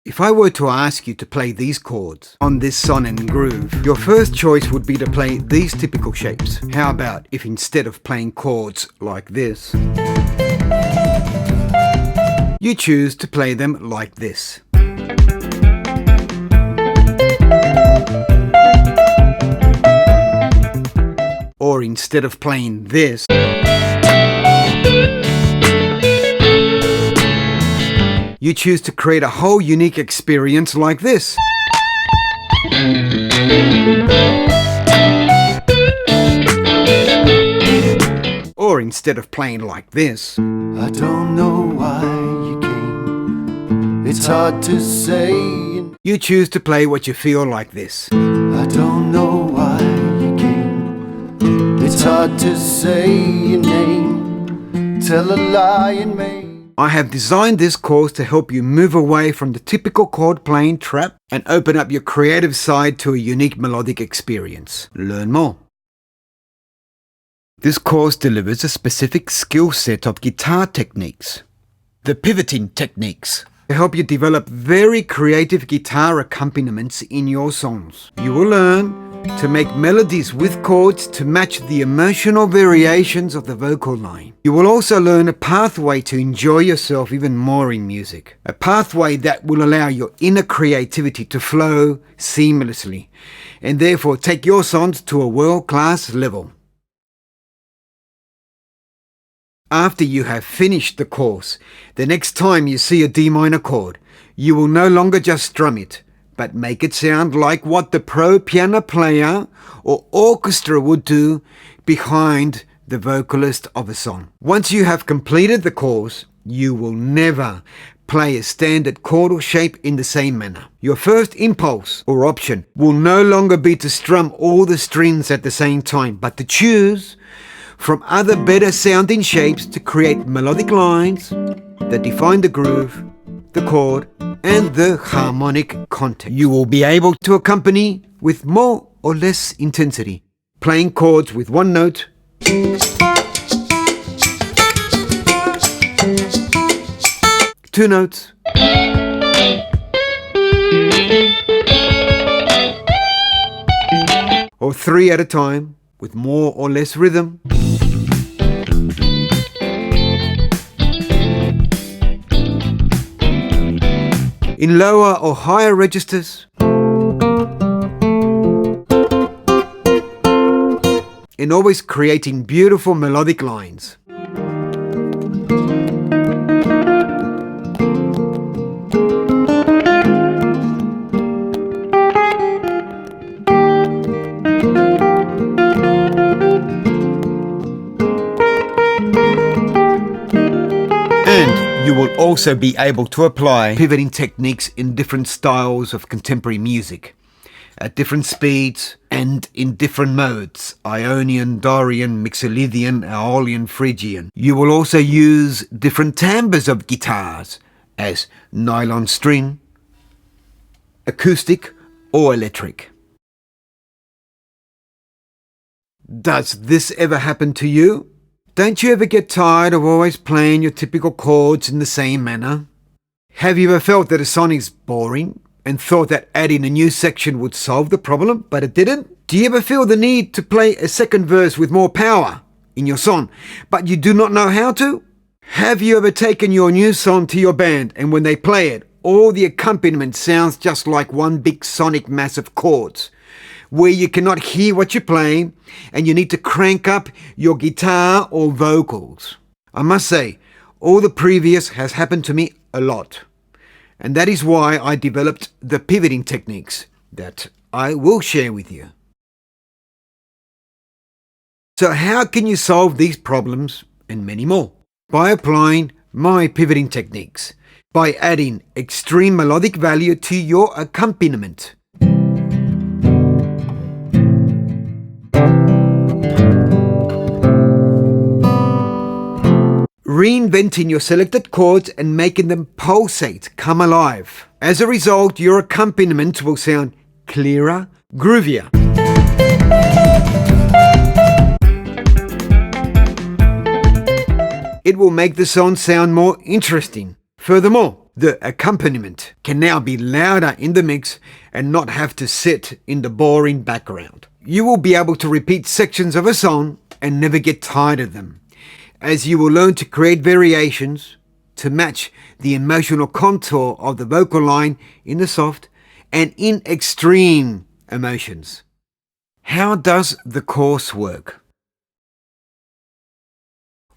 If I were to ask you to play these chords on this sonnet and groove, your first choice would be to play these typical shapes. How about if instead of playing chords like this, you choose to play them like this? Or instead of playing this, you choose to create a whole unique experience like this. Or instead of playing like this, I don't know why you came, it's hard to say. You choose to play what you feel like this. I don't know why you came, it's hard to say your name, tell a lie and make. I have designed this course to help you move away from the typical chord playing trap and open up your creative side to a unique melodic experience. Learn more. This course delivers a specific skill set of guitar techniques, the pivoting techniques, to help you develop very creative guitar accompaniments in your songs. You will learn to make melodies with chords to match the emotional variations of the vocal line. You will also learn a pathway to enjoy yourself even more in music. A pathway that will allow your inner creativity to flow seamlessly and therefore take your songs to a world-class level. After you have finished the course, the next time you see a D minor chord, you will no longer just strum it, but make it sound like what the pro piano player or orchestra would do behind the vocalist of a song. Once you have completed the course, you will never play a standard chord or shape in the same manner. Your first impulse or option will no longer be to strum all the strings at the same time, but to choose from other better sounding shapes to create melodic lines that define the groove, the chord, and the harmonic context. You will be able to accompany with more or less intensity, playing chords with one note, two notes, or three at a time with more or less rhythm. In lower or higher registers, and always creating beautiful melodic lines. You will also be able to apply pivoting techniques in different styles of contemporary music, at different speeds and in different modes: Ionian, Dorian, Mixolydian, Aeolian, Phrygian. You will also use different timbres of guitars, as nylon string, acoustic or electric. Does this ever happen to you? Don't you ever get tired of always playing your typical chords in the same manner? Have you ever felt that a song is boring and thought that adding a new section would solve the problem, but it didn't? Do you ever feel the need to play a second verse with more power in your song, but you do not know how to? Have you ever taken your new song to your band and when they play it, all the accompaniment sounds just like one big sonic mass of chords, where you cannot hear what you're playing and you need to crank up your guitar or vocals? I must say, all the previous has happened to me a lot. And that is why I developed the pivoting techniques that I will share with you. So how can you solve these problems and many more? By applying my pivoting techniques, by adding extreme melodic value to your accompaniment. Reinventing your selected chords and making them pulsate, come alive. As a result, your accompaniment will sound clearer, groovier. It will make the song sound more interesting. Furthermore, The accompaniment can now be louder in the mix and not have to sit in the boring background. You will be able to repeat sections of a song and never get tired of them, as you will learn to create variations to match the emotional contour of the vocal line in the soft and in extreme emotions. How does the course work?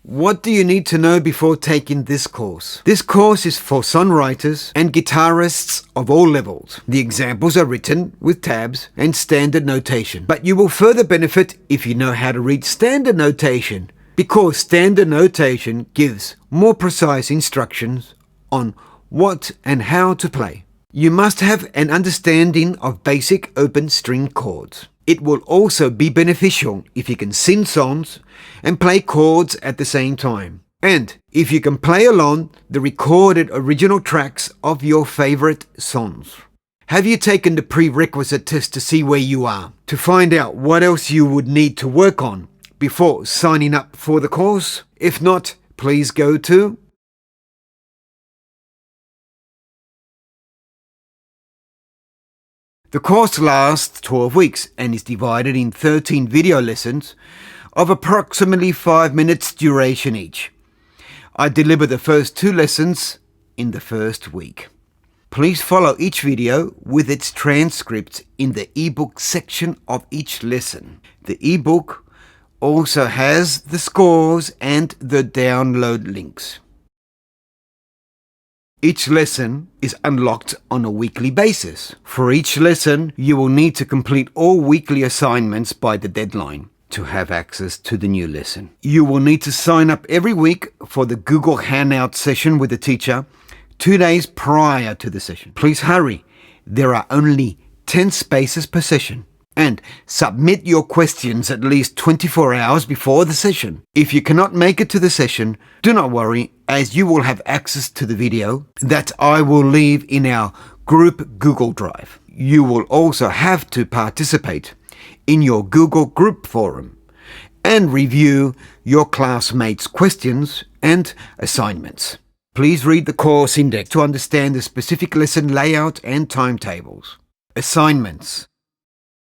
What do you need to know before taking this course? This course is for songwriters and guitarists of all levels. The examples are written with tabs and standard notation, but you will further benefit if you know how to read standard notation, because standard notation gives more precise instructions on what and how to play. You must have an understanding of basic open string chords. It will also be beneficial if you can sing songs and play chords at the same time. And if you can play along the recorded original tracks of your favorite songs. Have you taken the prerequisite test to see where you are? To find out what else you would need to work on before signing up for the course? If not, please go to The course lasts 12 weeks and is divided in 13 video lessons of approximately 5 minutes duration each. I deliver the first 2 lessons in the first week. Please follow each video with its transcript in the ebook section of each lesson. The ebook also has the scores and the download links. Each lesson is unlocked on a weekly basis. For each lesson, you will need to complete all weekly assignments by the deadline to have access to the new lesson. You will need to sign up every week for the Google Hangout session with the teacher 2 days prior to the session. Please hurry. There are only 10 spaces per session. And submit your questions at least 24 hours before the session. If you cannot make it to the session, do not worry, as you will have access to the video that I will leave in our group Google Drive. You will also have to participate in your Google group forum and review your classmates' questions and assignments. Please read the course index to understand the specific lesson layout and timetables. Assignments.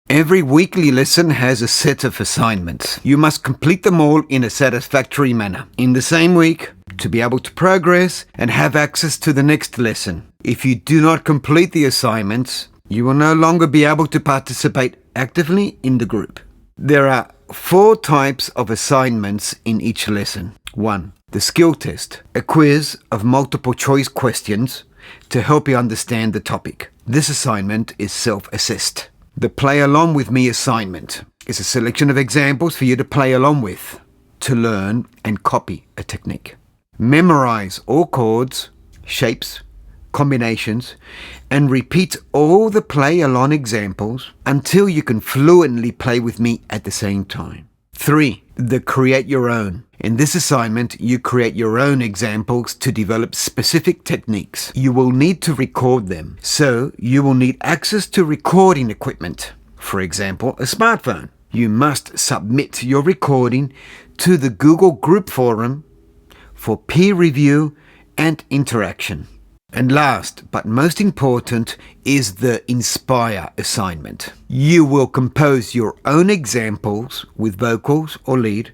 Every weekly lesson has a set of assignments. You must complete them all in a satisfactory manner in the same week to be able to progress and have access to the next lesson. If you do not complete the assignments, you will no longer be able to participate actively in the group. There are 4 types of assignments in each lesson. 1. The skill test, a quiz of multiple choice questions to help you understand the topic. This assignment is self-assessed. The Play Along With Me assignment is a selection of examples for you to play along with, to learn and copy a technique. Memorize all chords, shapes, combinations, and repeat all the play along examples until you can fluently play with me at the same time. 3. The Create Your Own. In this assignment, you create your own examples to develop specific techniques. You will need to record them, so you will need access to recording equipment. For example, a smartphone. You must submit your recording to the Google Group Forum for peer review and interaction. And last, but most important, is the Inspire assignment. You will compose your own examples with vocals or lead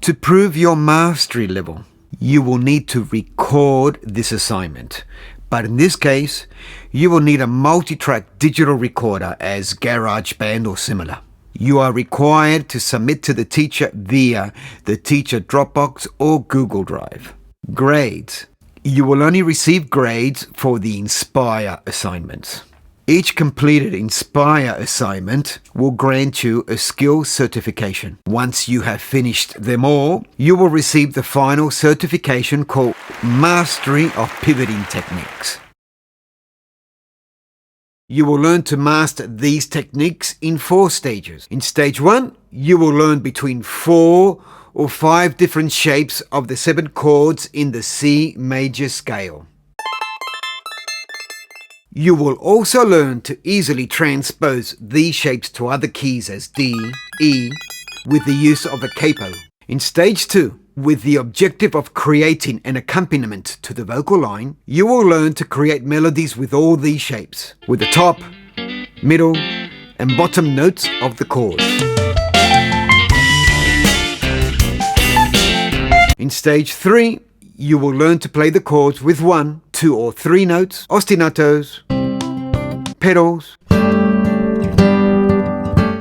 to prove your mastery level. You will need to record this assignment, but in this case, you will need a multi-track digital recorder as GarageBand or similar. You are required to submit to the teacher via the teacher Dropbox or Google Drive. Grades. You will only receive grades for the Inspire assignments. Each completed Inspire assignment will grant you a skill certification. Once you have finished them all, you will receive the final certification called Mastery of Pivoting Techniques. You will learn to master these techniques in 4 stages. In stage 1, you will learn between 4 or 5 different shapes of the 7 chords in the C major scale. You will also learn to easily transpose these shapes to other keys as D, E, with the use of a capo. In stage 2, With the objective of creating an accompaniment to the vocal line, you will learn to create melodies with all these shapes, with the top, middle, and bottom notes of the chords. In stage 3, you will learn to play the chords with 1, 2 or 3 notes, ostinatos, pedals,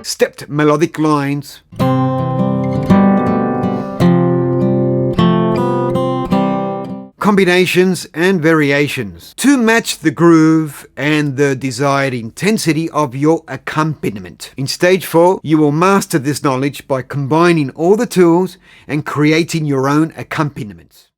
stepped melodic lines, combinations and variations to match the groove and the desired intensity of your accompaniment. In stage 4, you will master this knowledge by combining all the tools and creating your own accompaniments.